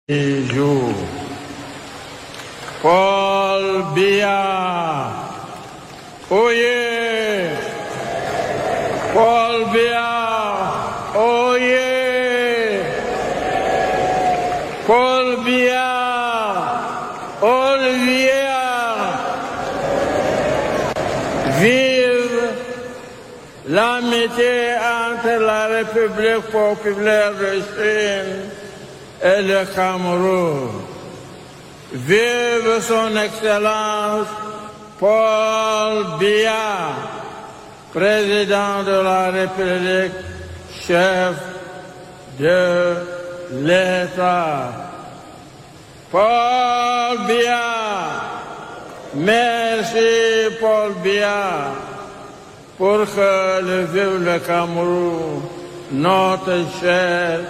Jour. Paul Biya. Oyez. Paul Biya. Oyez. Paul Biya. Olivier. Vive l'amitié entre la République populaire de Chine et le Cameroun. Vive son Excellence Paul Biya, président de la République, chef de l'État. Paul Biya, merci Paul Biya, pour que le vive le Cameroun, notre cher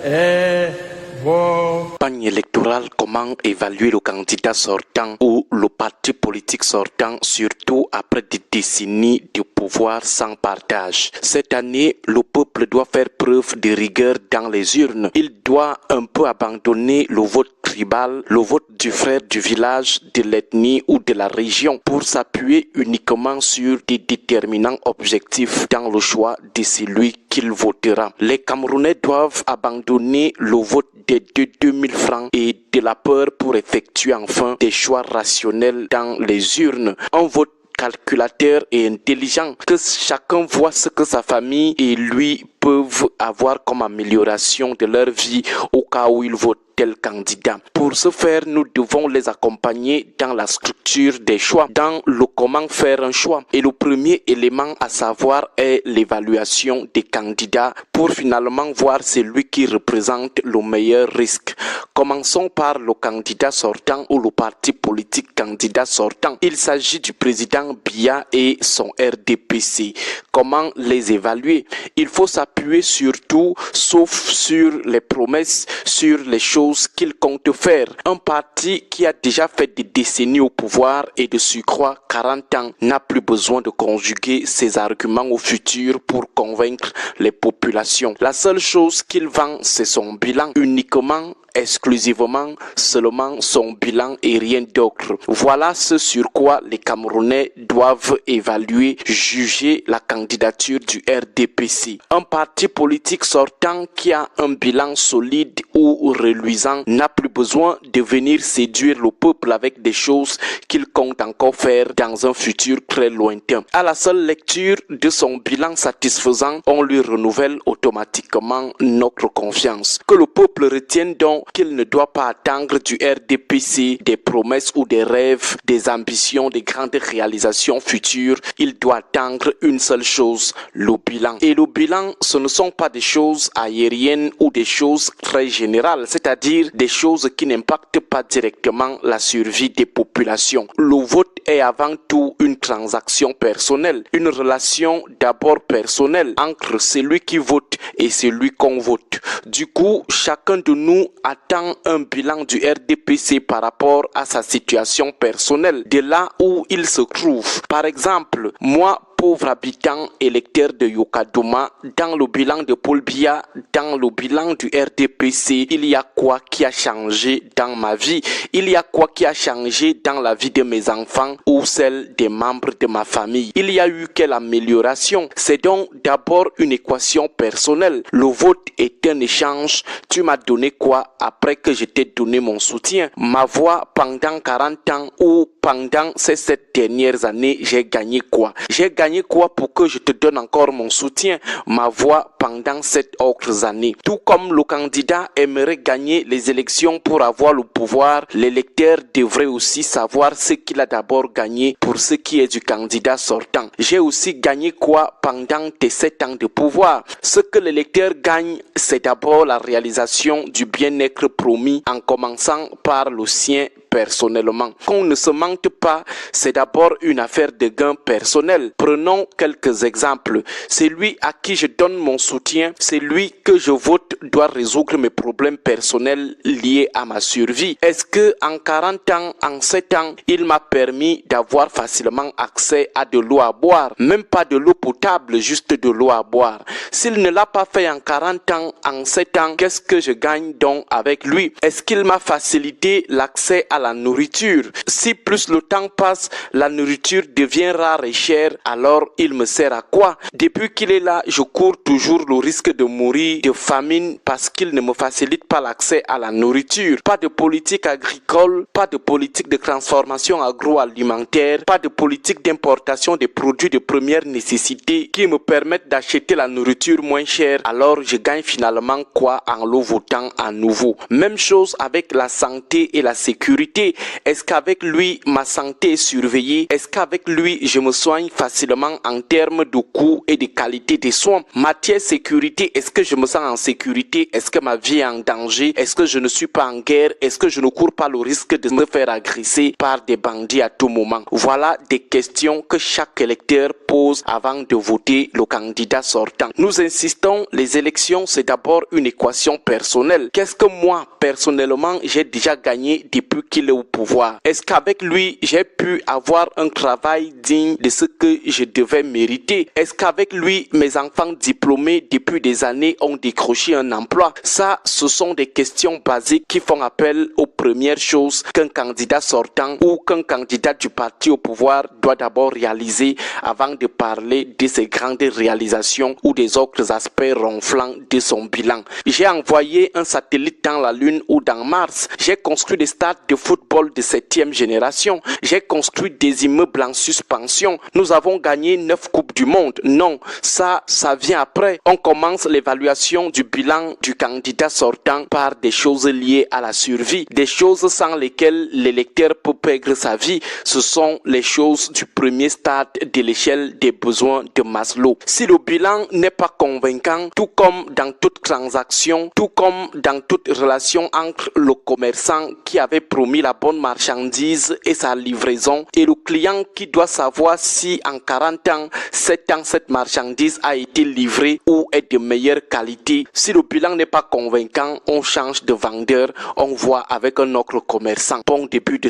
et Campagne électorale, comment évaluer le candidat sortant ou le parti politique sortant, surtout après des décennies de pouvoir sans partage. Cette année, le peuple doit faire preuve de rigueur dans les urnes. Il doit un peu abandonner le vote tribal, le vote du frère du village, de l'ethnie ou de la région pour s'appuyer uniquement sur des déterminants objectifs dans le choix de celui qu'il votera. Les Camerounais doivent abandonner le vote des 2000 francs et de la peur pour effectuer enfin des choix rationnels dans les urnes. Un vote calculateur et intelligent, que chacun voit ce que sa famille et lui peuvent avoir comme amélioration de leur vie au cas où ils votent tel candidat. Pour ce faire, nous devons les accompagner dans la structure des choix, dans le comment faire un choix. Et le premier élément à savoir est l'évaluation des candidats pour finalement voir celui qui représente le meilleur risque. Commençons par le candidat sortant ou le parti politique candidat sortant. Il s'agit du président Biya et son RDPC. Comment les évaluer? Il faut s'appuyer sur tout, sauf sur les promesses, sur les choses qu'il compte faire. Un parti qui a déjà fait des décennies au pouvoir et de surcroît 40 ans n'a plus besoin de conjuguer ses arguments au futur pour convaincre les populations. La seule chose qu'il vend, c'est son bilan, uniquement, exclusivement, seulement son bilan et rien d'autre. Voilà ce sur quoi les Camerounais doivent évaluer, juger la candidature du RDPC. Un parti politique sortant qui a un bilan solide ou reluisant n'a plus besoin de venir séduire le peuple avec des choses qu'il compte encore faire dans un futur très lointain. À la seule lecture de son bilan satisfaisant, on lui renouvelle automatiquement notre confiance. Que le peuple retienne donc qu'il ne doit pas attendre du RDPC des promesses ou des rêves, des ambitions, des grandes réalisations futures. Il doit attendre une seule chose, le bilan. Et le bilan, ce ne sont pas des choses aériennes ou des choses très générales, c'est-à-dire des choses qui n'impactent pas directement la survie des populations. Le vote est avant tout une transaction personnelle, une relation d'abord personnelle entre celui qui vote et celui qu'on vote. Du coup, chacun de nous attend un bilan du RDPC par rapport à sa situation personnelle, de là où il se trouve. Par exemple, moi, pauvre habitant électeur de Yokadouma, dans le bilan de Paul Biya, dans le bilan du RDPC, il y a quoi qui a changé dans ma vie? Il y a quoi qui a changé dans la vie de mes enfants ou celle des membres de ma famille? Il y a eu quelle amélioration? C'est donc d'abord une équation personnelle. Le vote est un échange. Tu m'as donné quoi après que je t'ai donné mon soutien? Ma voix pendant 40 ans ou pendant ces 7 dernières années, j'ai gagné quoi? J'ai gagné quoi pour que je te donne encore mon soutien, ma voix pendant 7 autres années? Tout comme le candidat aimerait gagner les élections pour avoir le pouvoir, l'électeur devrait aussi savoir ce qu'il a d'abord gagné pour ce qui est du candidat sortant. J'ai aussi gagné quoi pendant tes 7 ans de pouvoir? Ce que l'électeur gagne, c'est d'abord la réalisation du bien-être promis en commençant par le sien personnellement. Qu'on ne se mente pas, c'est d'abord une affaire de gain personnel. Prenons quelques exemples. Celui à qui je donne mon soutient, c'est lui que je vote doit résoudre mes problèmes personnels liés à ma survie. Est-ce que en 40 ans, en 7 ans, il m'a permis d'avoir facilement accès à de l'eau à boire? Même pas de l'eau potable, juste de l'eau à boire. S'il ne l'a pas fait en 40 ans, en 7 ans, qu'est-ce que je gagne donc avec lui? Est-ce qu'il m'a facilité l'accès à la nourriture? Si plus le temps passe, la nourriture devient rare et chère, alors il me sert à quoi? Depuis qu'il est là, je cours toujours le risque de mourir de famine parce qu'il ne me facilite pas l'accès à la nourriture. Pas de politique agricole, pas de politique de transformation agroalimentaire, pas de politique d'importation des produits de première nécessité qui me permettent d'acheter la nourriture moins chère. Alors je gagne finalement quoi en le votant à nouveau? Même chose avec la santé et la sécurité. Est-ce qu'avec lui, ma santé est surveillée? Est-ce qu'avec lui, je me soigne facilement en termes de coût et de qualité des soins? Matière sécurité, est-ce que je me sens en sécurité? Est-ce que ma vie est en danger? Est-ce que je ne suis pas en guerre? Est-ce que je ne cours pas le risque de me faire agresser par des bandits à tout moment? Voilà des questions que chaque électeur pose avant de voter le candidat sortant. Nous insistons, les élections, c'est d'abord une équation personnelle. Qu'est-ce que moi, personnellement, j'ai déjà gagné depuis qu'il est au pouvoir? Est-ce qu'avec lui, j'ai pu avoir un travail digne de ce que je devais mériter? Est-ce qu'avec lui, mes enfants diplômés depuis des années ont décroché un emploi? Ça, ce sont des questions basiques qui font appel aux premières choses qu'un candidat sortant ou qu'un candidat du parti au pouvoir doit d'abord réaliser avant de parler de ses grandes réalisations ou des autres aspects ronflants de son bilan. J'ai envoyé un satellite dans la Lune ou dans Mars. J'ai construit des stades de football de 7e génération. J'ai construit des immeubles en suspension. Nous avons gagné 9 coupes du monde. Non, ça vient après. On commence l'évaluation du bilan du candidat sortant par des choses liées à la survie. Des choses sans lesquelles l'électeur peut perdre sa vie. Ce sont les choses du premier stade de l'échelle des besoins de Maslow. Si le bilan n'est pas convaincant, tout comme dans toute transaction, tout comme dans toute relation entre le commerçant qui avait promis la bonne marchandise et sa livraison et le client qui doit savoir si en 40 ans, 7 ans, cette marchandise a été livrée ou est de meilleure qualité. Si le bilan n'est pas convaincant, on change de vendeur, on voit avec un autre commerçant. Bon début de